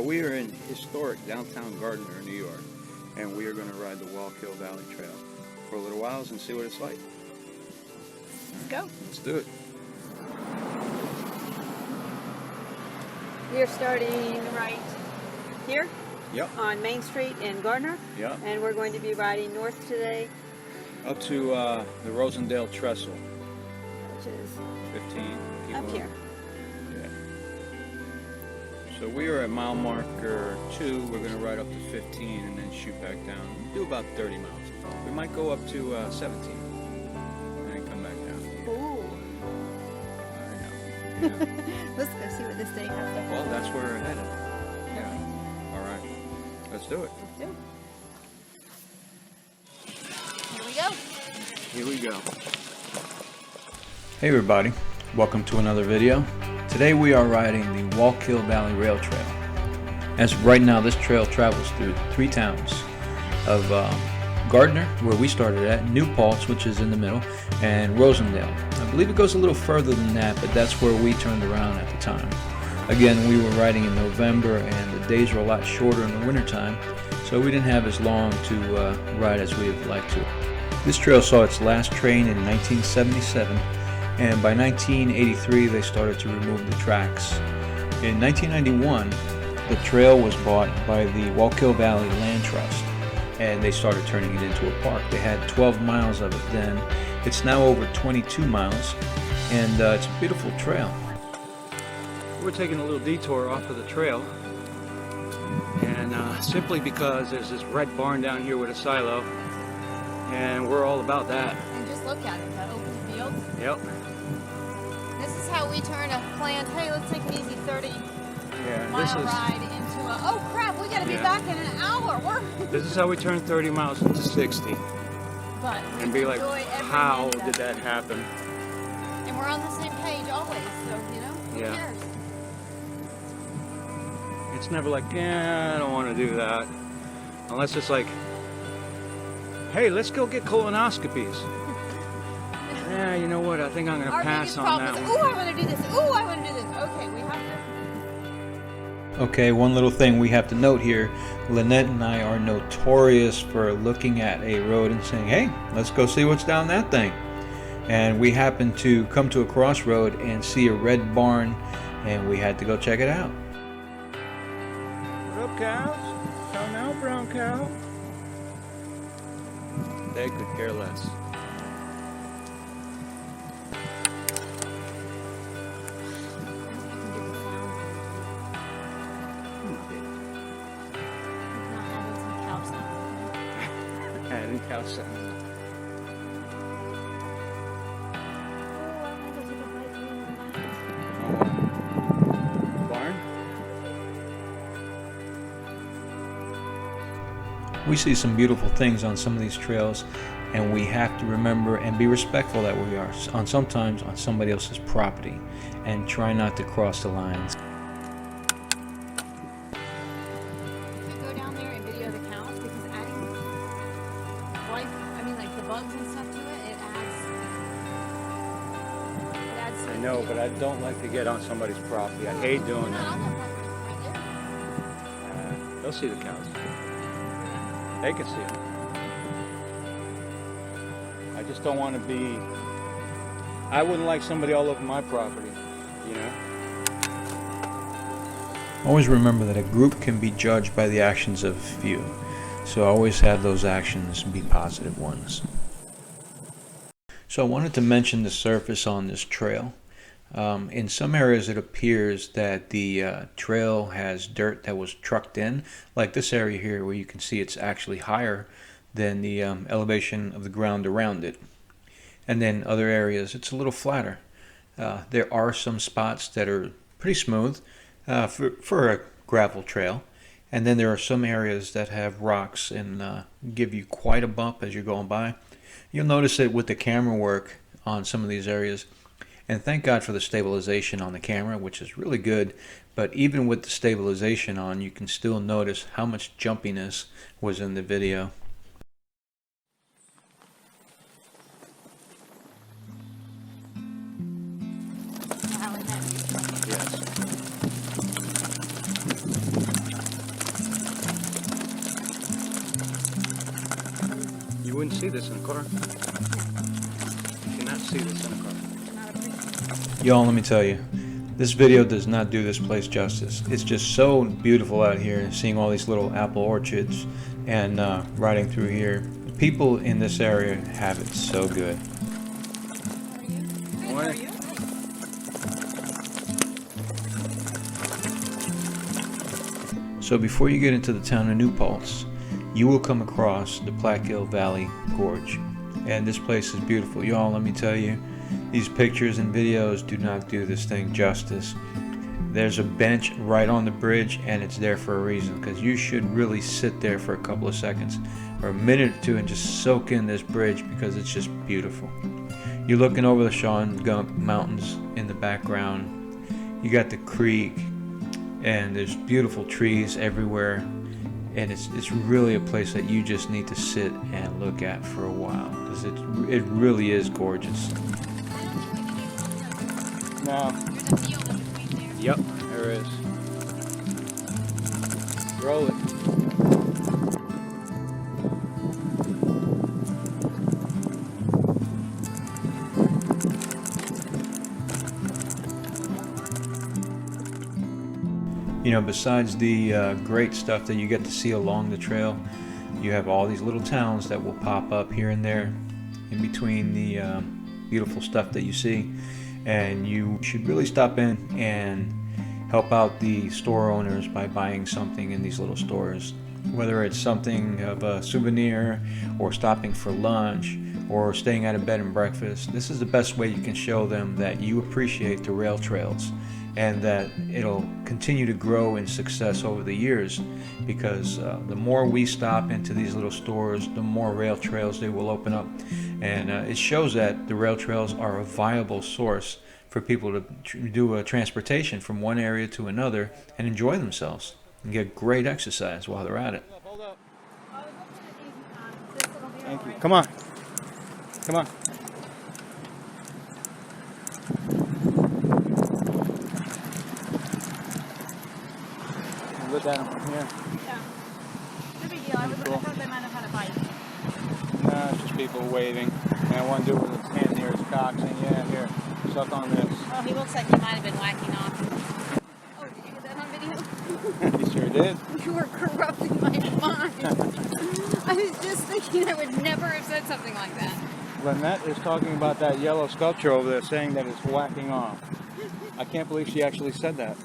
we are in historic downtown Gardiner, New York, and we are going to ride the Walkill Valley Trail for a little while and see what it's like. Let's go. Let's do it. We are starting right here. Yep. On Main Street in Gardiner. Yep. And we're going to be riding north today. Up to the Rosendale Trestle. Which is 15. Keep up on. here. Yeah. So we are at mile marker 2. We're going to ride up to 15 and then shoot back down. Do about 30 miles. We might go up to 17 and then come back down. Ooh. I know. Yeah. Let's go see what this day has to hold. Well, that's where we're headed. Yeah. All right. Let's do it. Let's do it. Here we go. Here we go. Hey everybody, welcome to another video. Today we are riding the Walkill Valley Rail Trail. As of right now, this trail travels through 3 towns of Gardiner, where we started at, New Paltz, which is in the middle, and Rosendale. I believe it goes a little further than that, but that's where we turned around at the time. Again, we were riding in November, and the days were a lot shorter in the wintertime, so we didn't have as long to ride as we would like to. This trail saw its last train in 1977, and by 1983 they started to remove the tracks. In 1991, the trail was bought by the Walkill Valley Land Trust, and they started turning it into a park. They had 12 miles of it then. It's now over 22 miles, and it's a beautiful trail. We're taking a little detour off of the trail, and simply because there's this red barn down here with a silo, and we're all about that. And just look at it, that open field. Yep. This is how we turn a planned, hey, let's take an easy 30 mile ride into a, oh crap, we gotta be back in an hour. This is how we turn 30 miles into 60. But And be like, how did that happen? And we're on the same page always, so, you know, who cares? It's never like, yeah, I don't want to do that. Unless it's like, hey, let's go get colonoscopies. Yeah, you know what? I think I'm going to pass on that one. Ooh, I want to do this. Ooh, I want to do this. Okay, we have to. Okay, one little thing we have to note here. Lynette and I are notorious for looking at a road and saying, hey, let's go see what's down that thing. And we happened to come to a crossroad and see a red barn, and we had to go check it out. What up, cows? Cow now, brown cow? They could care less. Adding cow sound. Barn? We see some beautiful things on some of these trails, and we have to remember and be respectful that we are sometimes on somebody else's property, and try not to cross the lines. Go down there and video the cows because adding life, I mean like the bugs and stuff to it, it adds I know, but I don't like to get on somebody's property. I hate doing Not on that. their property, right there. They'll see the cows. They can see them. I just don't want to be. I wouldn't like somebody all over my property, you know? Always remember that a group can be judged by the actions of few. So always have those actions be positive ones. So I wanted to mention the surface on this trail. In some areas it appears that the trail has dirt that was trucked in, like this area here where you can see it's actually higher than the elevation of the ground around it. And then other areas it's a little flatter. There are some spots that are pretty smooth for a gravel trail, and then there are some areas that have rocks and give you quite a bump as you're going by. You'll notice it with the camera work on some of these areas. And thank God for the stabilization on the camera, which is really good. But even with the stabilization on, you can still notice how much jumpiness was in the video. Yes. You wouldn't see this in a car. You cannot see this in a car. Y'all, let me tell you, this video does not do this place justice. It's just so beautiful out here, seeing all these little apple orchards and riding through here. People in this area have it so good. How are you? So before you get into the town of New Paltz, you will come across the Walkill Valley Gorge. And this place is beautiful. Y'all, let me tell you, these pictures and videos do not do this thing justice. There's a bench right on the bridge, and it's there for a reason, because you should really sit there for a couple of seconds or a minute or two and just soak in this bridge, because it's just beautiful. You're looking over the Sean Gump Mountains in the background. You got the creek, and there's beautiful trees everywhere, and it's really a place that you just need to sit and look at for a while, because it really is gorgeous. No. There's a field in between there. Yep, there is. Roll it. You know, besides the great stuff that you get to see along the trail, you have all these little towns that will pop up here and there in between the beautiful stuff that you see. And you should really stop in and help out the store owners by buying something in these little stores. Whether it's something of a souvenir, or stopping for lunch, or staying at a bed and breakfast, this is the best way you can show them that you appreciate the rail trails, and that it'll continue to grow in success over the years, because the more we stop into these little stores, the more rail trails they will open up. And it shows that the rail trails are a viable source for people to do a transportation from one area to another and enjoy themselves and get great exercise while they're at it. Hold up. Thank you. Come on. Come on. Look at them from here. Yeah. No big deal. I thought they might have had a bite. No, it's just people waving. And I want to do it with his hand near his cock, saying, yeah, here, suck on this. Oh, he looks like he might have been whacking off. Oh, did you get that on video? He sure did. You were corrupting my mind. I was just thinking I would never have said something like that. Lynette is talking about that yellow sculpture over there, saying that it's whacking off. I can't believe she actually said that.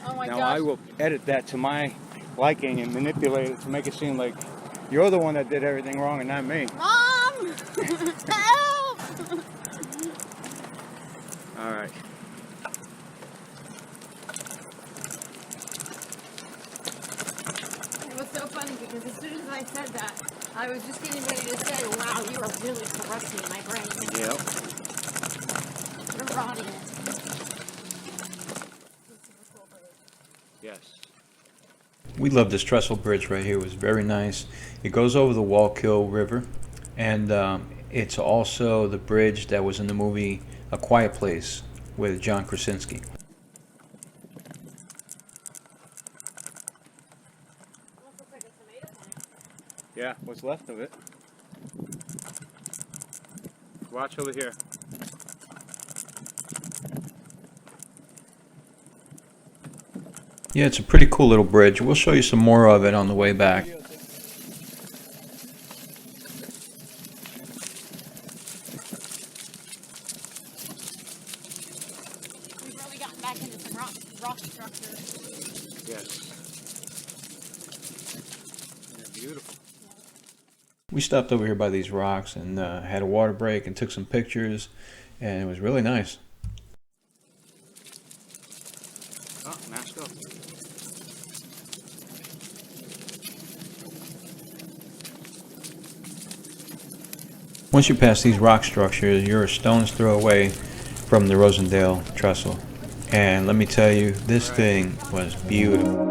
Oh my Now gosh. I will edit that to my liking and manipulate it to make it seem like you're the one that did everything wrong and not me. Mom! Help! All right. It was so funny because as soon as I said that, I was just getting ready to say, wow, you are really corrupting my brain. Yep. You're rotting it. Yes. We love this trestle bridge right here. It was very nice. It goes over the Walkill River, and it's also the bridge that was in the movie A Quiet Place with John Krasinski. Yeah, what's left of it. Watch over here. Yeah, it's a pretty cool little bridge. We'll show you some more of it on the way back. We've really gotten back into some rock structures. Yes. They're beautiful. We stopped over here by these rocks and had a water break and took some pictures, and it was really nice. Oh, mask up. Once you pass these rock structures, you're a stone's throw away from the Rosendale trestle. And let me tell you, this thing was beautiful.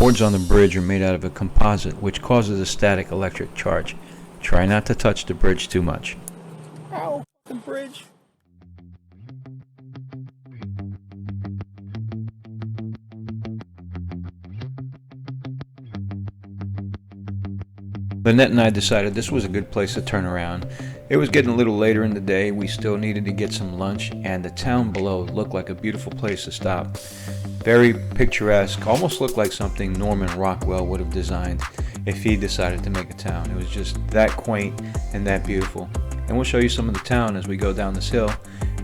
boards on the bridge are made out of a composite, which causes a static electric charge. Try not to touch the bridge too much. Ow, the bridge. Lynette and I decided this was a good place to turn around. It was getting a little later in the day, we still needed to get some lunch, and the town below looked like a beautiful place to stop. Very picturesque, almost looked like something Norman Rockwell would have designed if he decided to make a town. It was just that quaint and that beautiful. And we'll show you some of the town as we go down this hill,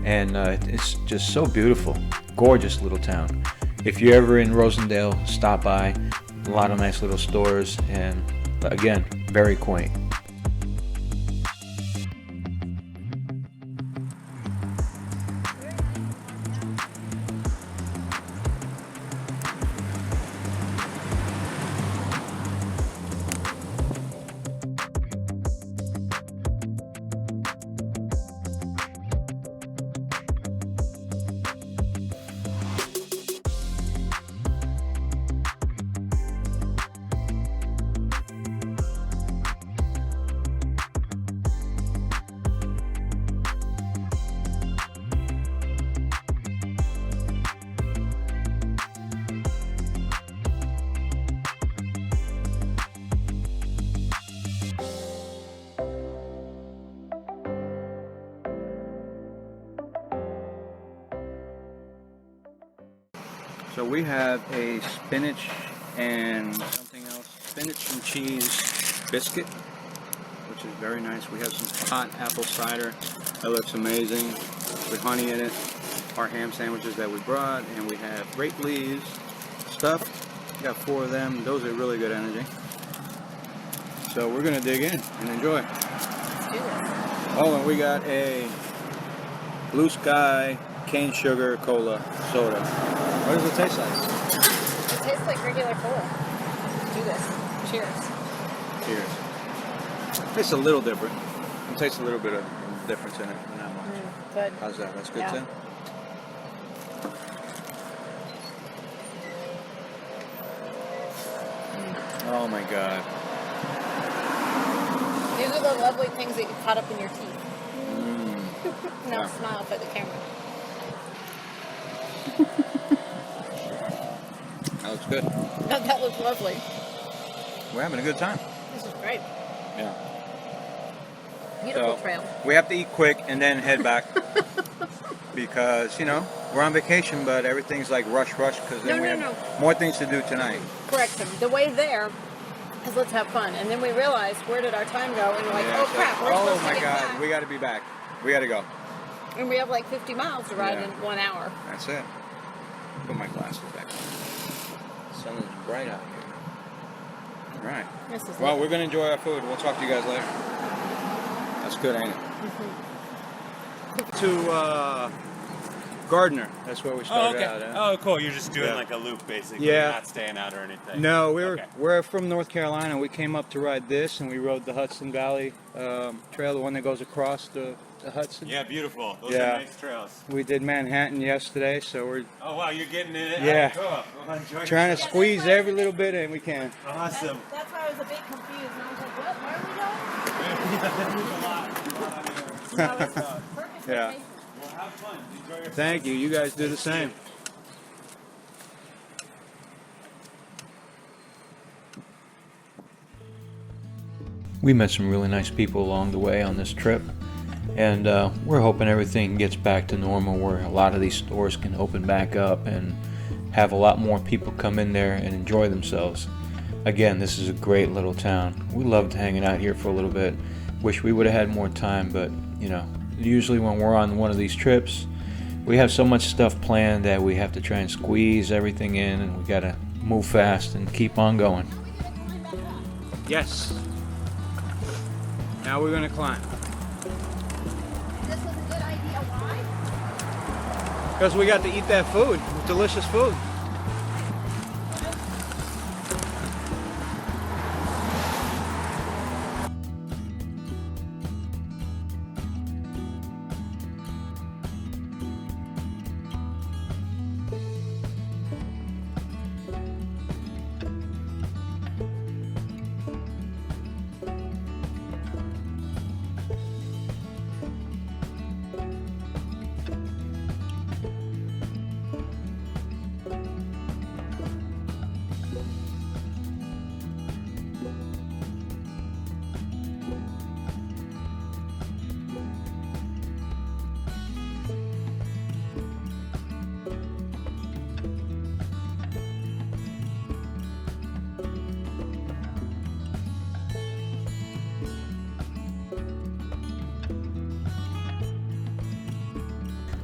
and it's just so beautiful. Gorgeous little town. If you're ever in Rosendale, stop by. A lot of nice little stores, and again, very quaint. So we have a spinach and something else, spinach and cheese biscuit, which is very nice. We have some hot apple cider that looks amazing with honey in it. Our ham sandwiches that we brought, and we have grape leaves stuffed. We got 4 of them. Those are really good energy. So we're gonna dig in and enjoy. Let's do this. Oh, and we got a Blue Sky cane sugar cola soda. What does it taste like? It tastes like regular cola. Let's do this. Cheers. Cheers. Tastes a little different. It tastes a little bit of difference in it, but not much. Good. How's that? That's good Yeah. too? Oh my god. These are the lovely things that you caught up in your teeth. Now Yeah. smile for the camera. That looks good. That looks lovely. We're having a good time. This is great. Yeah. Beautiful So, trail. we have to eat quick and then head back. Because, you know, we're on vacation, but everything's like rush because then we have more things to do tonight. Correction. The way there is let's have fun. And then we realized, where did our time go? And we're like, Yeah, oh so- crap, we're oh supposed to my get god, back. we got to be back. We got to go. And we have like 50 miles to ride Yeah. in 1 hour. That's it. Put my glasses back. The sun is bright out here. All right. This is Well, lovely. we're going to enjoy our food. We'll talk to you guys later. That's good, ain't it? To Gardiner. That's where we Oh, started okay. out at. Oh, cool. You're just doing Yeah. like a loop, basically. Yeah. You're not staying out or anything. No, Okay. we're from North Carolina. We came up to ride this, and we rode the Hudson Valley Trail, the one that goes across the Hudson. Yeah, beautiful. Those Yeah. are nice trails. We did Manhattan yesterday, so we're Oh, wow. You're getting in it. Yeah. Cool. Well, enjoy trying to yourself. squeeze every little bit in we can. Awesome. That's why I was a bit confused. And I was like, what? Where are we going? There's a lot. Perfect. Yeah. Okay. Well, have fun. Enjoy yourself. Thank you. You guys do the same. We met some really nice people along the way on this trip, and we're hoping everything gets back to normal where a lot of these stores can open back up and have a lot more people come in there and enjoy themselves. Again, this is a great little town. We loved hanging out here for a little bit. Wish we would have had more time, but you know, usually when we're on one of these trips, we have so much stuff planned that we have to try and squeeze everything in, and we gotta move fast and keep on going. Yes. Now we're going to climb. This was a good idea. Why? Because we got to eat that food. Delicious food.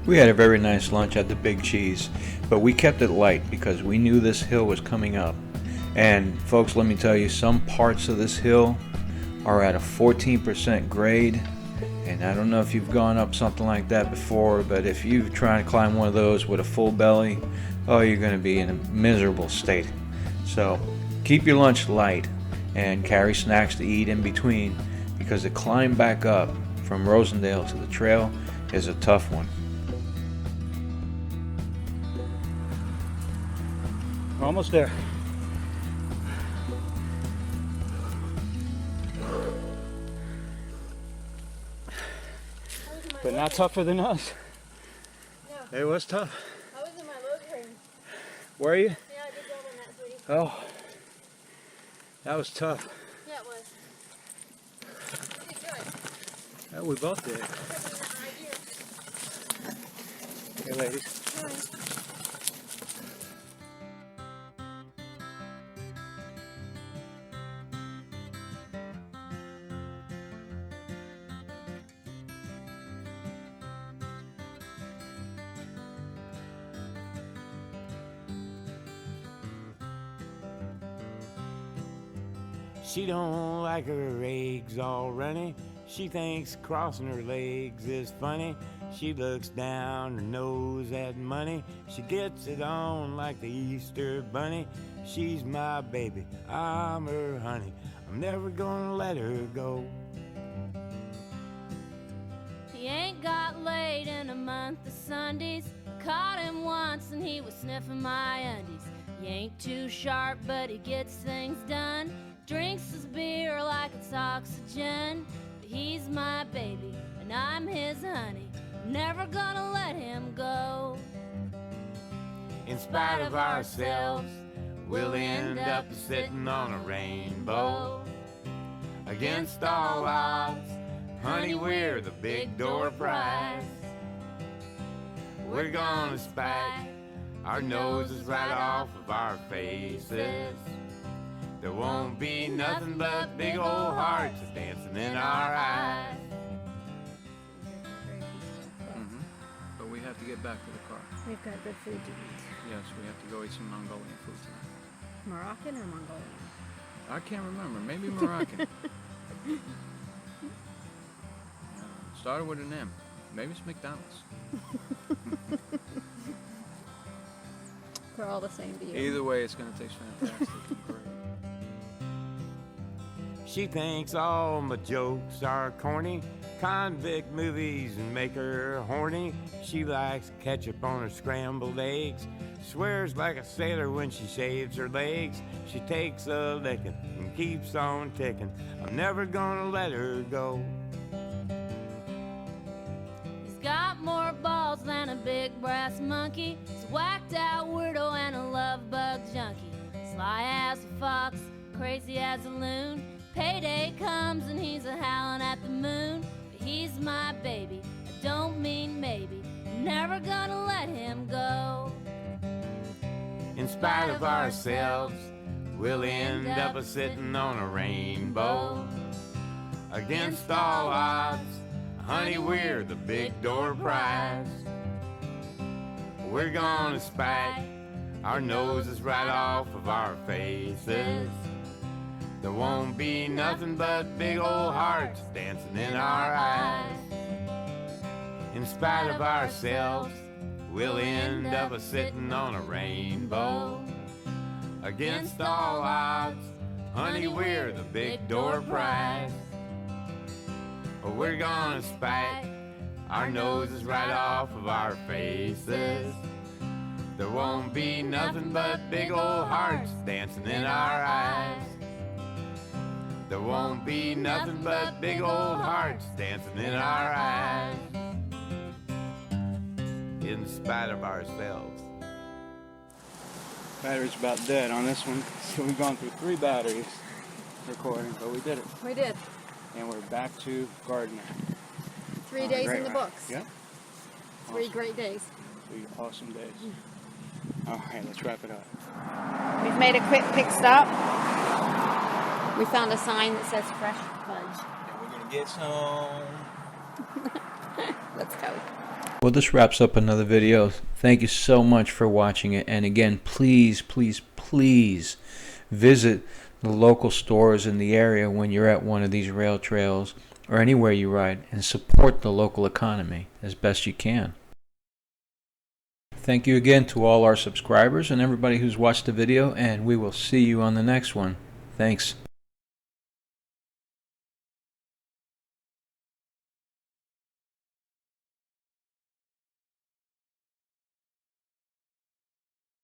We had a very nice lunch at the Big Cheese, but we kept it light because we knew this hill was coming up. And folks, let me tell you, some parts of this hill are at a 14% grade, and I don't know if you've gone up something like that before, but if you try to climb one of those with a full belly, oh, you're going to be in a miserable state. So keep your lunch light and carry snacks to eat in between, because the climb back up from Rosendale to the trail is a tough one. We're almost there. But not tougher than us. No. It was tough. I was in my low train. Were you? Yeah, I did well on that, sweetie. Oh, that was tough. Yeah, it was. You did good. Yeah, we both did. Right here. Hey, ladies. She don't like her eggs all runny. She thinks crossing her legs is funny. She looks down her nose at money. She gets it on like the Easter bunny. She's my baby, I'm her honey. I'm never gonna let her go. He ain't got laid in a month of Sundays. Caught him once and he was sniffing my undies. He ain't too sharp, but he gets things done. Drinks his beer like it's oxygen. But he's my baby and I'm his honey. I'm never gonna let him go. In spite of ourselves, we'll end up sitting on a rainbow. Against all odds, honey, we're the big door prize. We're gonna spike our noses right off of our faces. There won't be nothing but big old hearts dancing in our eyes. But we have to get back to the car. We've got good food to eat. Yes, we have to go eat some Mongolian food tonight. Moroccan or Mongolian? I can't remember. Maybe Moroccan. Started with an M. Maybe it's McDonald's. They're all the same to you. Either way, it's going to taste fantastic. Great. She thinks all my jokes are corny. Convict movies make her horny. She likes ketchup on her scrambled eggs. Swears like a sailor when she shaves her legs. She takes a licking and keeps on ticking. I'm never gonna let her go. He's got more balls than a big brass monkey. He's whacked out weirdo and a love bug junkie. Sly as a fox, crazy as a loon. Payday comes and he's a howling at the moon. But he's my baby, I don't mean maybe. I'm never gonna let him go. In spite of ourselves, we'll end up sitting on a rainbow. Against all odds, honey, we're the big door prize. We're gonna spike our noses right off of our faces. There won't be nothing but big old hearts dancing in our eyes. In spite of ourselves, we'll end up sitting on a rainbow. Against all odds, honey, we're the big door prize. We're gonna spike our noses right off of our faces. There won't be nothing but big old hearts dancing in our eyes. There won't be nothing but big old hearts dancing in our eyes. In spite of ourselves. Battery's about dead on this one, so we've gone through 3 batteries recording, but we did it. We did. And we're back to Gardiner. 3 days Great in the ride. books. Yep. 3 great days. 3 awesome days. All right, let's wrap it up. We've made a quick pit stop. We found a sign that says fresh fudge. And we're gonna get some. Let's go. Well, this wraps up another video. Thank you so much for watching it. And again, please, please, please visit the local stores in the area when you're at one of these rail trails or anywhere you ride, and support the local economy as best you can. Thank you again to all our subscribers and everybody who's watched the video, and we will see you on the next one. Thanks.